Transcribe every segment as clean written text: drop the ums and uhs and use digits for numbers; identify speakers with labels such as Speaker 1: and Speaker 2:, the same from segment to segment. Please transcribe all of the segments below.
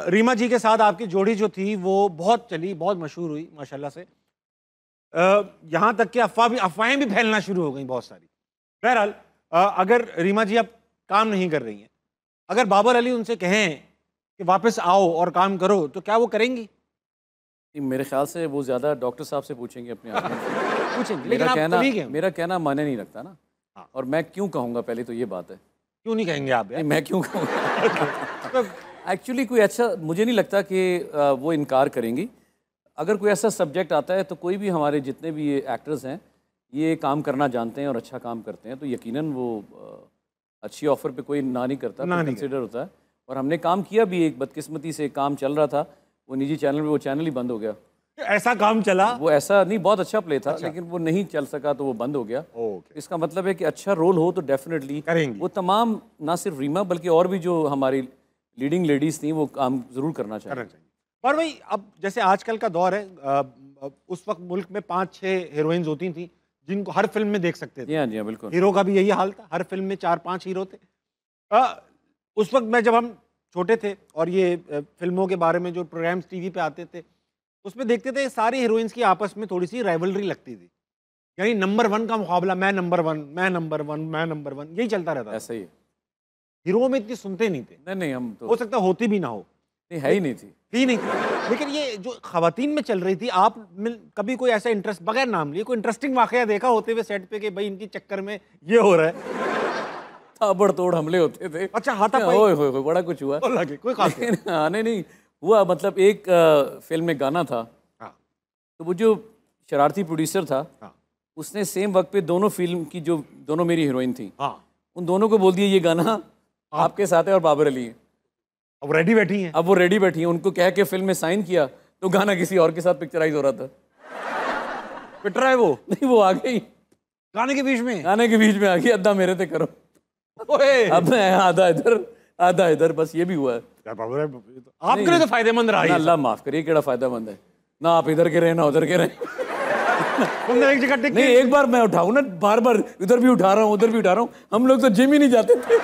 Speaker 1: रीमा जी के साथ आपकी जोड़ी जो थी वो बहुत चली, बहुत मशहूर हुई माशाल्लाह से। यहाँ तक कि अफवाहें भी फैलना शुरू हो गई बहुत सारी। बहरहाल अगर रीमा जी अब काम नहीं कर रही हैं, अगर बाबर अली उनसे कहें कि वापस आओ और काम करो, तो क्या वो करेंगी?
Speaker 2: मेरे ख्याल से वो ज़्यादा डॉक्टर साहब से पूछेंगे अपने आप
Speaker 1: पूछेंगे, लेकिन आप कलीग हैं।
Speaker 2: मेरा कहना माने नहीं रखता ना।
Speaker 1: हाँ।
Speaker 2: और मैं क्यों कहूँगा, पहले तो ये बात है।
Speaker 1: क्यों नहीं कहेंगे आप यार?
Speaker 2: नहीं, मैं क्यों कहूँगा? एक्चुअली कोई अच्छा मुझे नहीं लगता कि वो इनकार करेंगी। अगर कोई ऐसा सब्जेक्ट आता है तो कोई भी हमारे जितने भी ये एक्टर्स हैं ये काम करना जानते हैं और अच्छा काम करते हैं, तो यकीनन वो अच्छी ऑफ़र पे कोई ना नहीं करता, कंसिडर होता है। और हमने काम किया भी, एक बदकिस्मती से काम चल रहा था वो निजी चैनल पे, वो चैनल ही बंद हो गया।
Speaker 1: ऐसा काम चला?
Speaker 2: वो ऐसा नहीं, बहुत अच्छा प्ले था। अच्छा। लेकिन वो नहीं चल सका तो वो बंद हो गया। इसका मतलब है कि अच्छा रोल हो तो डेफिनेटली करेंगी वो। तमाम ना सिर्फ रीमा बल्कि और भी जो हमारी लीडिंग लेडीज़ थी वो काम ज़रूर करना चाहिए।
Speaker 1: पर भाई अब जैसे आजकल का दौर है, उस वक्त मुल्क में 5-6 हीरोइंस होती थी जिनको हर फिल्म में देख सकते थे।
Speaker 2: जी हाँ, जी हाँ, बिल्कुल।
Speaker 1: हीरो का भी यही हाल था, हर फिल्म में 4-5 हीरो थे। उस वक्त जब हम छोटे थे और ये फिल्मों के बारे में जो प्रोग्राम्स टीवी पे आते थे उसमें देखते थे सारी हीरोइंस की आपस में थोड़ी सी राइवलरी लगती थी, यानी नंबर 1 का मुकाबला, मैं नंबर 1, मैं नंबर 1, मैं नंबर 1, यही चलता रहता था।
Speaker 2: ऐसा ही है।
Speaker 1: हीरो में इतनी सुनते नहीं थे।
Speaker 2: नहीं, हम तो
Speaker 1: हो सकता होती भी ना हो,
Speaker 2: नहीं, है ही नहीं थी,
Speaker 1: ही नहीं थी। लेकिन ये जो खवातीन में चल रही थी, आप कभी कोई ऐसा इंटरेस्ट, बगैर नाम लिए, कोई इंटरेस्टिंग वाकया देखा होते हुए सेट पे कि भाई इनकी चक्कर में ये हो रहा है?
Speaker 2: ताबड़तोड़ हमले होते थे।
Speaker 1: अच्छा, हाथापाई?
Speaker 2: ओए बड़ा कुछ हुआ।
Speaker 1: कोई खास
Speaker 2: नहीं हुआ, मतलब एक फिल्म में गाना था।
Speaker 1: हाँ।
Speaker 2: तो वो जो शरारती प्रोड्यूसर था,
Speaker 1: हाँ।
Speaker 2: उसने सेम वक्त पे दोनों फिल्म की जो दोनों मेरी हीरोइन थी,
Speaker 1: हाँ,
Speaker 2: उन दोनों को बोल दिया ये गाना आपके साथ है और बाबर अली है।
Speaker 1: अब रेडी बैठी हैं।
Speaker 2: अब वो रेडी बैठी हैं, उनको कह के फिल्म में साइन किया तो गाना किसी और के साथ पिक्चराइज हो रहा था।
Speaker 1: पिट रहा है वो? नहीं,
Speaker 2: वो आ गई
Speaker 1: गाने के बीच में,
Speaker 2: आ गई, अद्धा मेरे ते करो। अब मैं आधा इधर, बस ये भी हुआ है।
Speaker 1: आपके लिए तो फायदेमंद रहा है।
Speaker 2: अल्लाह माफ करिए, केड़ा फायदेमंद है ना, आप इधर के रहे ना उधर के रहे।
Speaker 1: एक जगह टिक
Speaker 2: नहीं, एक बार मैं उठाऊं ना, बार बार इधर भी उठा रहा हूँ उधर भी उठा रहा हूँ। हम लोग तो जिम ही नहीं जाते थे,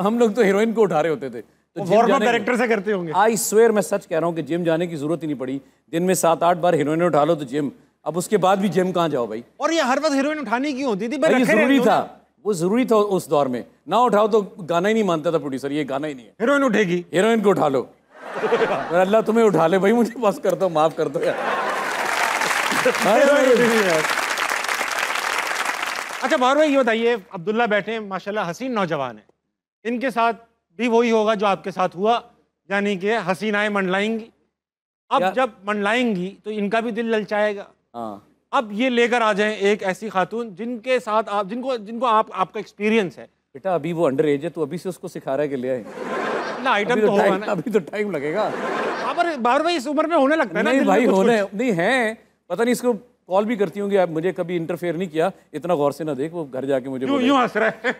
Speaker 2: हम लोग तो हीरोइन को उठा रहे होते थे। तो
Speaker 1: डायरेक्टर से करते होंगे।
Speaker 2: आई स्वेयर, मैं सच कह रहा हूँ कि जिम जाने की जरूरत ही नहीं पड़ी। दिन में 7-8 बार हीरोइन उठा लो तो जिम, अब उसके बाद भी जिम कहाँ जाओ भाई।
Speaker 1: और ये हर वक्त हीरोइन उठाने की होती थी?
Speaker 2: जरूरी था, वो जरूरी था उस दौर में। ना उठाओ तो गाना ही नहीं मानता था प्रोड्यूसर, ये गाना ही नहीं है,
Speaker 1: हीरोइन उठेगी,
Speaker 2: हीरोइन को उठा लो। अल्लाह तुम्हें उठा ले भाई, मुझे बस कर दो, माफ कर दो यार।
Speaker 1: अच्छा बाहर भाई, ये बताइए, अब्दुल्ला बैठे हैं माशाल्लाह, हसीन नौजवान है, इनके साथ भी वही होगा जो आपके साथ हुआ, यानी कि हसीनाएं मंडलाएंगी। अब जब मंडलाएंगी तो इनका भी दिल ललचाएगा। अब ये लेकर आ जाएं एक ऐसी खातून जिनके साथ आप, जिनको आपका एक्सपीरियंस है।
Speaker 2: बेटा अभी वो अंडर एज है, तो अभी से उसको सिखा रहा है कि ले आए
Speaker 1: ना, आइटम तो होगा ना,
Speaker 2: अभी तो टाइम लगेगा।
Speaker 1: बाहर भाई इस उम्र में होने लगता है ना।
Speaker 2: नहीं भाई, होने नहीं है, पता नहीं, इसको कॉल भी करती होंगी। आप मुझे कभी इंटरफेयर नहीं किया, इतना गौर से ना देख, वो घर जाके मुझे
Speaker 1: यूं हंस रहा है।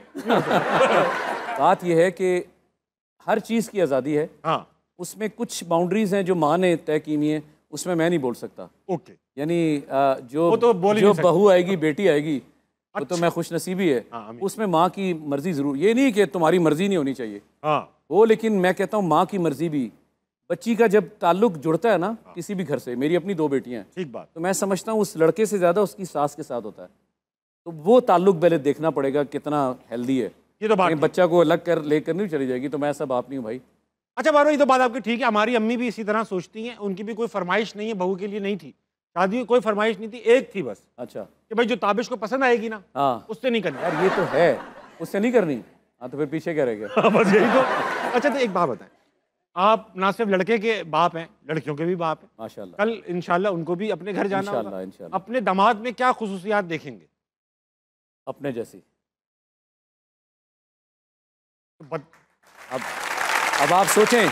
Speaker 2: बात यह है कि हर चीज़ की आज़ादी है।
Speaker 1: हाँ।
Speaker 2: उसमें कुछ बाउंड्रीज हैं जो माँ ने तय की हुई हैं, उसमें मैं नहीं बोल सकता।
Speaker 1: ओके।
Speaker 2: यानी जो बहू आएगी, बेटी आएगी, वो तो मैं खुश नसीबी है। उसमें माँ की मर्जी जरूर, ये नहीं कि तुम्हारी मर्जी नहीं होनी चाहिए वो, लेकिन मैं कहता हूँ माँ की मर्जी भी। बच्ची का जब ताल्लुक जुड़ता है ना किसी भी घर से, मेरी अपनी 2 बेटियां हैं, ठीक बात, तो मैं समझता हूँ उस लड़के से ज़्यादा उसकी सास के साथ होता है। तो वो ताल्लुक पहले देखना पड़ेगा कितना हेल्दी है। ये तो बात, बच्चा को अलग कर लेकर नहीं चली जाएगी, तो मैं ऐसा बाप नहीं हूँ भाई।
Speaker 1: अच्छा बारो, ये तो बात आपकी ठीक है, हमारी अम्मी भी इसी तरह सोचती हैं। उनकी भी कोई फरमाइश नहीं है, बहू के लिए नहीं थी, शादी में कोई फरमाइश नहीं थी, एक थी बस।
Speaker 2: अच्छा,
Speaker 1: कि भाई जो ताबिश को पसंद आएगी ना, हाँ, उससे नहीं करनी।
Speaker 2: यार ये तो है, उससे नहीं करनी। हाँ, तो फिर पीछे क्या रह गया?
Speaker 1: बस यही तो। अच्छा तो एक बात बताएं, आप ना सिर्फ लड़के के बाप हैं, लड़कियों के भी बाप हैं
Speaker 2: माशाल्लाह।
Speaker 1: कल इंशाल्लाह उनको भी अपने घर जाना होगा।
Speaker 2: इंशाल्लाह।
Speaker 1: अपने दामाद में क्या खुसूसियात देखेंगे?
Speaker 2: अपने जैसी। अब आप सोचें,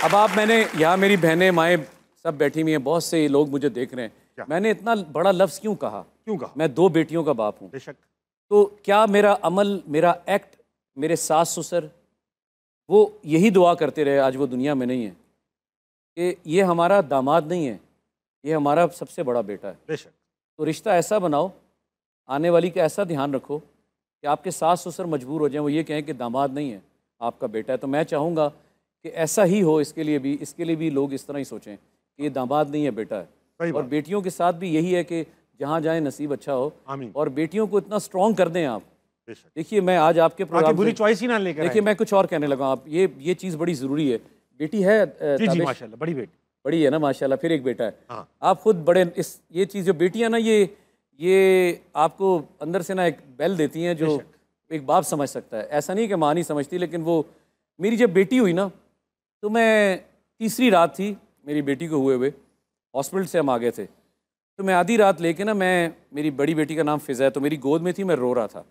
Speaker 2: अब आप, मैंने यहाँ मेरी बहनें माएँ सब बैठी हुई हैं, बहुत से लोग मुझे देख रहे हैं, मैंने इतना बड़ा लफ्ज़ क्यों कहा? मैं 2 बेटियों का बाप हूँ।
Speaker 1: बेशक।
Speaker 2: तो क्या मेरा अमल, मेरा एक्ट, मेरे सास ससुर वो यही दुआ करते रहे, आज वो दुनिया में नहीं है, कि ये हमारा दामाद नहीं है, ये हमारा सबसे बड़ा बेटा है।
Speaker 1: बेशक।
Speaker 2: तो रिश्ता ऐसा बनाओ, आने वाली का ऐसा ध्यान रखो कि आपके सास ससुर मजबूर हो जाएं, वो ये कहें कि दामाद नहीं है, आपका बेटा है। तो मैं चाहूँगा कि ऐसा ही हो, इसके लिए भी लोग इस तरह ही सोचें कि ये दामाद नहीं है, बेटा है। और बेटियों के साथ भी यही है कि जहाँ जाए नसीब अच्छा हो, और बेटियों को इतना स्ट्रॉन्ग कर दें आप। देखिए मैं आज आपके प्रोग्राम
Speaker 1: बुरी चॉइस ही ना लेकर,
Speaker 2: देखिए मैं कुछ और कहने लगा, आप ये चीज़ बड़ी ज़रूरी है। बेटी है
Speaker 1: जी माशाल्लाह, बड़ी बेटी,
Speaker 2: बड़ी है ना माशाल्लाह, फिर एक बेटा है। हाँ। आप खुद बड़े ये चीज़ जो बेटियां ना ये आपको अंदर से ना एक बेल देती हैं जो एक बाप समझ सकता है। ऐसा नहीं कि माँ नहीं समझती, लेकिन वो मेरी जब बेटी हुई ना, तो मैं तीसरी रात थी मेरी बेटी को हुए हॉस्पिटल से हम आ गए थे। तो मैं आधी रात लेके ना, मेरी बड़ी बेटी का नाम फ़िज़ा है, तो मेरी गोद में थी, मैं रो रहा था।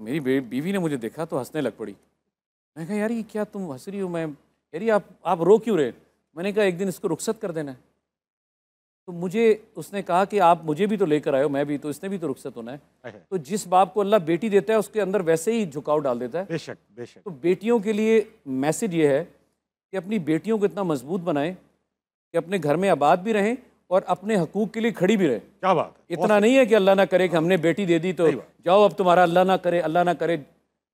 Speaker 2: मेरी बीवी ने मुझे देखा तो हंसने लग पड़ी। मैं कहा यार ये क्या तुम हंस रही हो? मैं यार ये आप रो क्यों रहे? मैंने कहा एक दिन इसको रुखसत कर देना है। तो मुझे उसने कहा कि आप मुझे भी तो लेकर आए हो, मैं भी तो, इसने भी तो रुखसत होना है। तो जिस बाप को अल्लाह बेटी देता है उसके अंदर वैसे ही झुकाव डाल देता है।
Speaker 1: बेशक बेशक। तो
Speaker 2: बेटियों के लिए मैसेज ये है कि अपनी बेटियों को इतना मजबूत बनाएं कि अपने घर में आबाद भी रहें और अपने हकूक़ के लिए खड़ी भी रहे।
Speaker 1: क्या बात है।
Speaker 2: इतना नहीं है कि अल्लाह ना करे कि हमने बेटी दे दी तो जाओ अब तुम्हारा अल्लाह ना करे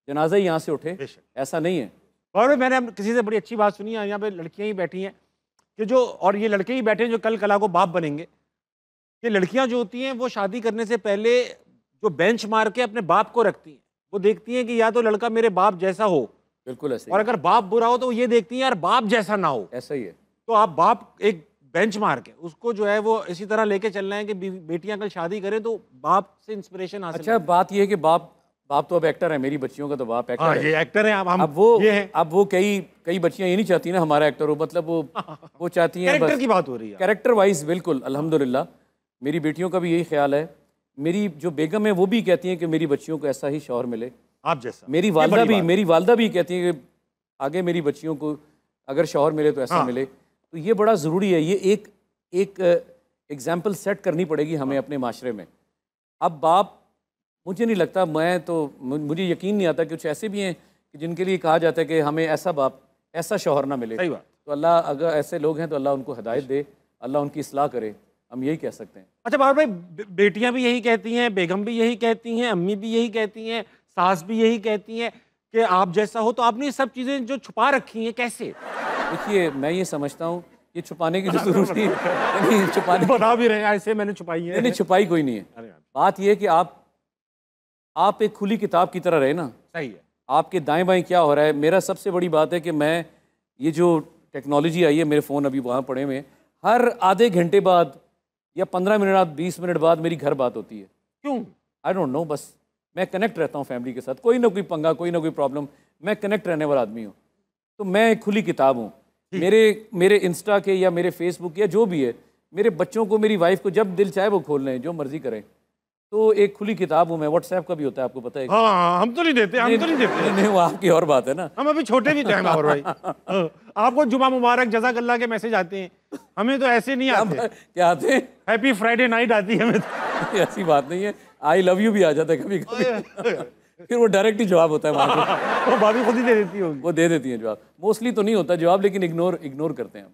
Speaker 2: जनाजा ही यहाँ से उठे, ऐसा नहीं है।
Speaker 1: और मैंने किसी से बड़ी अच्छी बात सुनी है, यहाँ पे लड़कियाँ ही बैठी हैं कि जो, और ये लड़के ही बैठे हैं जो कल कला को बाप बनेंगे, कि लड़कियाँ जो होती हैं वो शादी करने से पहले जो बेंच मार के अपने बाप को रखती हैं, वो देखती हैं कि या तो लड़का मेरे बाप जैसा हो,
Speaker 2: बिल्कुल ऐसे,
Speaker 1: और अगर बाप बुरा हो तो ये देखती हैं यार बाप जैसा ना हो।
Speaker 2: ऐसा ही है।
Speaker 1: तो आप बाप एक बेंच मार के उसको जो है वो इसी तरह लेके चलना है कि बेटियां कल शादी करें तो बाप से इंस्पिरेशन हासिल।
Speaker 2: अच्छा बात ये है कि बाप तो अब एक्टर है, मेरी बच्चियों का तो बाप एक्टर है।
Speaker 1: ये एक्टर है।
Speaker 2: अब वो कई बच्चियां ये नहीं चाहती ना हमारा एक्टर हो, मतलब वो चाहती हैं
Speaker 1: कैरेक्टर की बात हो रही है,
Speaker 2: कैरेक्टर वाइज। बिल्कुल अल्हम्दुलिल्लाह मेरी बेटियों का भी यही ख्याल है। मेरी जो बेगम है वो भी कहती हैं कि मेरी बच्चियों को ऐसा ही शौहर मिले
Speaker 1: आप जैसा।
Speaker 2: मेरी वालदा भी कहती हैं कि आगे मेरी बच्चियों को अगर शौहर मिले तो ऐसा मिले। तो ये बड़ा ज़रूरी है, ये एक एग्जाम्पल सेट करनी पड़ेगी हमें अपने माशरे में। अब बाप, मुझे नहीं लगता, मुझे यकीन नहीं आता कि कुछ ऐसे भी हैं कि जिनके लिए कहा जाता है कि हमें ऐसा बाप, ऐसा शौहर ना मिले।
Speaker 1: सही बात।
Speaker 2: तो अल्लाह, अगर ऐसे लोग हैं तो अल्लाह उनको हिदायत दे, अल्लाह उनकी इस्लाह करे, हम यही कह सकते हैं।
Speaker 1: अच्छा बाबर भाई, बेटियां भी यही कहती हैं, बेगम भी यही कहती हैं, अम्मी भी यही कहती हैं, सास भी यही कहती हैं कि आप जैसा हो, तो आपने ये सब चीज़ें जो छुपा रखी हैं कैसे?
Speaker 2: देखिए मैं ये समझता हूँ ये छुपाने की जो जरूरत नहीं, छुपाने
Speaker 1: बता भी रहे हैं ऐसे मैंने छुपाई है।
Speaker 2: नहीं, छुपाई कोई नहीं है। बात ये है कि आप एक खुली किताब की तरह रहे ना।
Speaker 1: सही है।
Speaker 2: आपके दाएं बाएं क्या हो रहा है। मेरा सबसे बड़ी बात है कि मैं, ये जो टेक्नोलॉजी आई है, मेरे फ़ोन अभी वहाँ पड़े हुए, हर आधे घंटे बाद या 15 मिनट बाद, 20 मिनट बाद मेरी घर बात होती है।
Speaker 1: क्यों?
Speaker 2: आई डोंट नो, बस मैं कनेक्ट रहता हूँ फैमिली के साथ। कोई ना कोई पंगा, कोई ना कोई प्रॉब्लम, मैं कनेक्ट रहने वाला आदमी हूँ। तो मैं एक खुली किताब हूँ। मेरे इंस्टा के या मेरे फेसबुक या जो भी है, मेरे बच्चों को, मेरी वाइफ को जब दिल चाहे वो खोल लें, जो मर्जी करें। तो एक खुली किताब हूँ मैं। व्हाट्सएप का भी होता है, आपको पता है।
Speaker 1: हाँ, हम तो नहीं देते,
Speaker 2: नहीं, वो आपकी और बात है ना।
Speaker 1: हम अभी छोटे भी थे और भाई। आपको जुमा मुबारक, जज़ाकल्लाह के मैसेज आते हैं, हमें तो ऐसे नहीं आते। क्या आते हैं? हैप्पी फ्राइडे नाइट आती है हमें तो।
Speaker 2: ऐसी बात नहीं है, आई लव यू भी आ जाता है कभी कभी। फिर वो डायरेक्ट ही जवाब होता है वहाँ।
Speaker 1: वो भाभी खुद ही दे देती होगी।
Speaker 2: वो दे देती है जवाब। मोस्टली तो नहीं होता जवाब, लेकिन इग्नोर करते हैं हम।